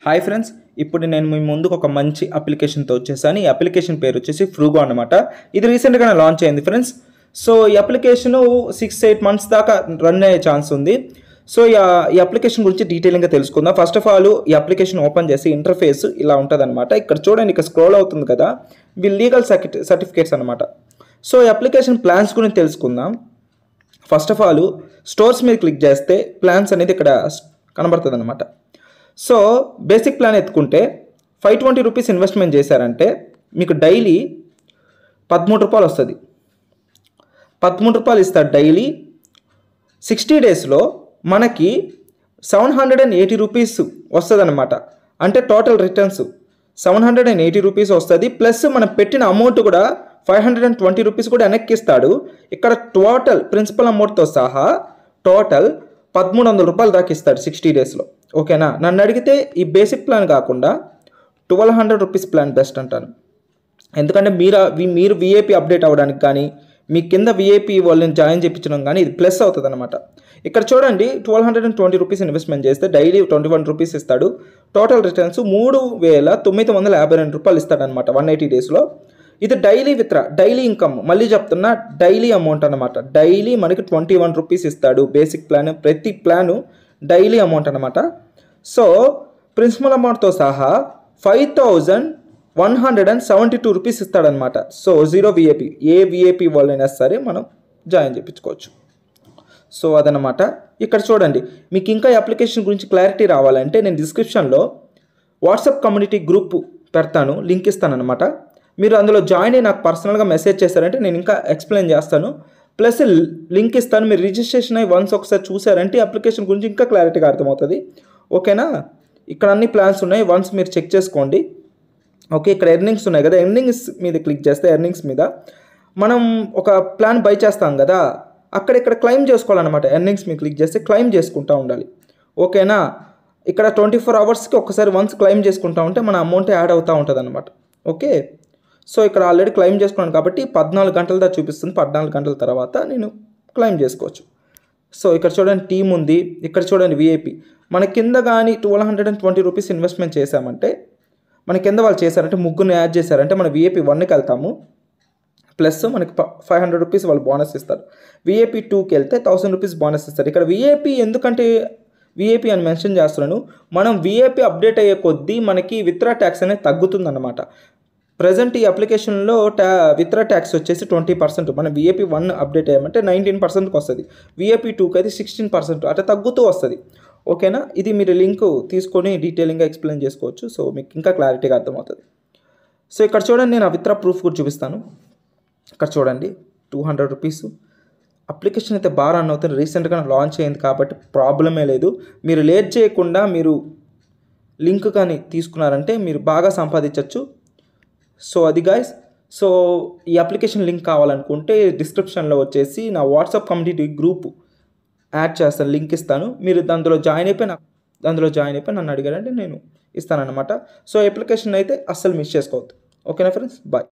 Hi friends, ఇప్పుడు నేను మీ ముందుకు ఒక మంచి అప్లికేషన్తో వచ్చేసాను. ఈ అప్లికేషన్ పేరు వచ్చేసి ఫ్రూగో అనమాట. ఇది రీసెంట్గానే లాంచ్ అయింది ఫ్రెండ్స్. సో ఈ అప్లికేషను 6-8 మంత్స్ దాకా రన్ అయ్యే ఛాన్స్ ఉంది. సో ఈ అప్లికేషన్ గురించి డీటెయిలింగ్గా తెలుసుకుందాం. ఫస్ట్ ఆఫ్ ఆల్ ఈ అప్లికేషన్ ఓపెన్ చేసి ఇంటర్ఫేస్ ఇలా ఉంటుంది అనమాట. ఇక్కడ చూడండి, ఇక్కడ స్క్రోల్ అవుతుంది కదా, ఇవి లీగల్ సర్టిఫికేట్స్ అనమాట. సో ఈ అప్లికేషన్ ప్లాన్స్ గురించి తెలుసుకుందాం. ఫస్ట్ ఆఫ్ ఆల్ స్టోర్స్ మీద క్లిక్ చేస్తే ప్లాన్స్ అనేది ఇక్కడ కనబడుతుంది అనమాట. సో బేసిక్ ప్లాన్ ఎత్తుకుంటే 520 రూపీస్ ఇన్వెస్ట్మెంట్ చేశారంటే మీకు డైలీ 13 రూపాయలు వస్తుంది. 13 రూపాయలు ఇస్తారు డైలీ. 60 డేస్లో మనకి 780 రూపీస్ వస్తుంది అనమాట. అంటే టోటల్ రిటర్న్స్ 780 రూపీస్ వస్తుంది. ప్లస్ మనం పెట్టిన అమౌంట్ కూడా 520 రూపీస్ కూడా వెనక్కి ఇస్తాడు. ఇక్కడ టోటల్ ప్రిన్సిపల్ అమౌంట్తో సహా టోటల్ 1300 రూపాయలు దాకా ఇస్తాడు 60 డేస్లో. ఓకేనా? నన్ను అడిగితే ఈ బేసిక్ ప్లాన్ కాకుండా 1200 రూపీస్ ప్లాన్ బెస్ట్ అంటాను. ఎందుకంటే మీరు విఐపి అప్డేట్ అవ్వడానికి కానీ మీ కింద విఐపి వాళ్ళని జాయిన్ చేయించడం కానీ ఇది ప్లస్ అవుతుంది అనమాట. ఇక్కడ చూడండి, 1220 రూపీస్ ఇన్వెస్ట్మెంట్ చేస్తే డైలీ 21 రూపీస్ ఇస్తాడు. టోటల్ రిటర్న్స్ 3952 రూపాయలు ఇస్తాడు అనమాట 180 డేస్లో. ఇది డైలీ ఇన్కమ్, మళ్ళీ చెప్తున్నా డైలీ అమౌంట్ అనమాట. డైలీ మనకి 21 రూపీస్ ఇస్తాడు బేసిక్ ప్లాన్. ప్రతి ప్లాను డైలీ అమౌంట్ అనమాట. సో ప్రిన్సిపల్ అమౌంట్తో సహా 5172 రూపీస్ ఇస్తాడనమాట. సో జీరో విఐపి, ఏ విఐపి వాళ్ళైనా సరే మనం జాయిన్ చేయించుకోవచ్చు. సో అదనమాట. ఇక్కడ చూడండి, మీకు ఇంకా ఈ అప్లికేషన్ గురించి క్లారిటీ రావాలంటే నేను డిస్క్రిప్షన్లో వాట్సాప్ కమ్యూనిటీ గ్రూప్ పెడతాను, లింక్ ఇస్తాను అనమాట. మీరు అందులో జాయిన్ అయ్యి నాకు పర్సనల్గా మెసేజ్ చేశారంటే నేను ఇంకా ఎక్స్ప్లెయిన్ చేస్తాను. ప్లస్ లింక్ ఇస్తాను. మీరు రిజిస్ట్రేషన్ అయ్యి వన్స్ ఒకసారి చూసారంటే అప్లికేషన్ గురించి ఇంకా క్లారిటీగా అర్థమవుతుంది. ఓకేనా? ఇక్కడ అన్ని ప్లాన్స్ ఉన్నాయి, వన్స్ మీరు చెక్ చేసుకోండి. ఓకే, ఇక్కడ ఎర్నింగ్స్ ఉన్నాయి కదా, ఎర్నింగ్స్ మీద క్లిక్ చేస్తే ఎర్నింగ్స్ మీద మనం ఒక ప్లాన్ బై చేస్తాం కదా, ఇక్కడ క్లెయిమ్ చేసుకోవాలన్నమాట. ఎర్నింగ్స్ మీద క్లిక్ చేస్తే క్లెయిమ్ చేసుకుంటూ ఉండాలి. ఓకేనా? ఇక్కడ 24 అవర్స్కి ఒకసారి వన్స్ క్లెయిమ్ చేసుకుంటూ ఉంటే మన అమౌంట్ యాడ్ అవుతూ ఉంటుంది అనమాట. ఓకే, సో ఇక్కడ ఆల్రెడీ క్లెయిమ్ చేసుకున్నాను కాబట్టి 14 గంటల దాకా చూపిస్తుంది. 14 గంటల తర్వాత నేను క్లెయిమ్ చేసుకోవచ్చు. సో ఇక్కడ చూడండి టీమ్ ఉంది, ఇక్కడ చూడండి విఐపి. మన కింద కానీ 1220 రూపీస్ ఇన్వెస్ట్మెంట్ చేశామంటే మన కింద వాళ్ళు చేశారంటే ముగ్గురిని యాడ్ చేశారంటే మన విఐపి 1కి వెళ్తాము. ప్లస్ మనకి 500 రూపీస్ వాళ్ళు బోనస్ ఇస్తారు. విఐపి 2కి వెళ్తే 1000 రూపీస్ బోనస్ ఇస్తారు. ఇక్కడ విఐపి ఎందుకంటే విఐపి అని మెన్షన్ చేస్తున్నాను, మనం విఐపి అప్డేట్ అయ్యే కొద్దీ మనకి విత్డ్రా ట్యాక్స్ అనేది తగ్గుతుందన్నమాట. ప్రజెంట్ ఈ అప్లికేషన్లో విత్డ్రా ట్యాక్స్ వచ్చేసి 20%. మనం విఐపి 1 అప్డేట్ అయ్యామంటే 19%కి వస్తుంది. విఐపి 2కి అయితే 16%, అట్లా తగ్గుతూ వస్తుంది. ఓకేనా? ఇది మీరు లింక్ తీసుకొని డీటెయిలింగ్గా ఎక్స్ప్లెయిన్ చేసుకోవచ్చు. సో మీకు ఇంకా క్లారిటీగా అర్థమవుతుంది. సో ఇక్కడ చూడండి, నేను ఆ విత్డ్రా ప్రూఫ్ కూడా చూపిస్తాను. ఇక్కడ చూడండి 200 రూపీస్. అప్లికేషన్ అయితే బాగా రన్ అవుతుంది. రీసెంట్గా లాంచ్ అయింది కాబట్టి ప్రాబ్లమే లేదు. మీరు లేట్ చేయకుండా మీరు లింక్ కానీ తీసుకున్నారంటే మీరు బాగా సంపాదించవచ్చు. సో అది గాయస్. సో ఈ అప్లికేషన్ లింక్ కావాలనుకుంటే డిస్క్రిప్షన్లో వచ్చేసి నా వాట్సాప్ కమ్యూనిటీ గ్రూప్ యాడ్ చేస్తాను, లింక్ ఇస్తాను. మీరు అందులో జాయిన్ అయిపోయి నన్ను అడిగారంటే నేను ఇస్తానన్నమాట. సో అప్లికేషన్ అయితే అస్సలు మిస్ చేసుకోవద్దు. ఓకేనా ఫ్రెండ్స్? బాయ్.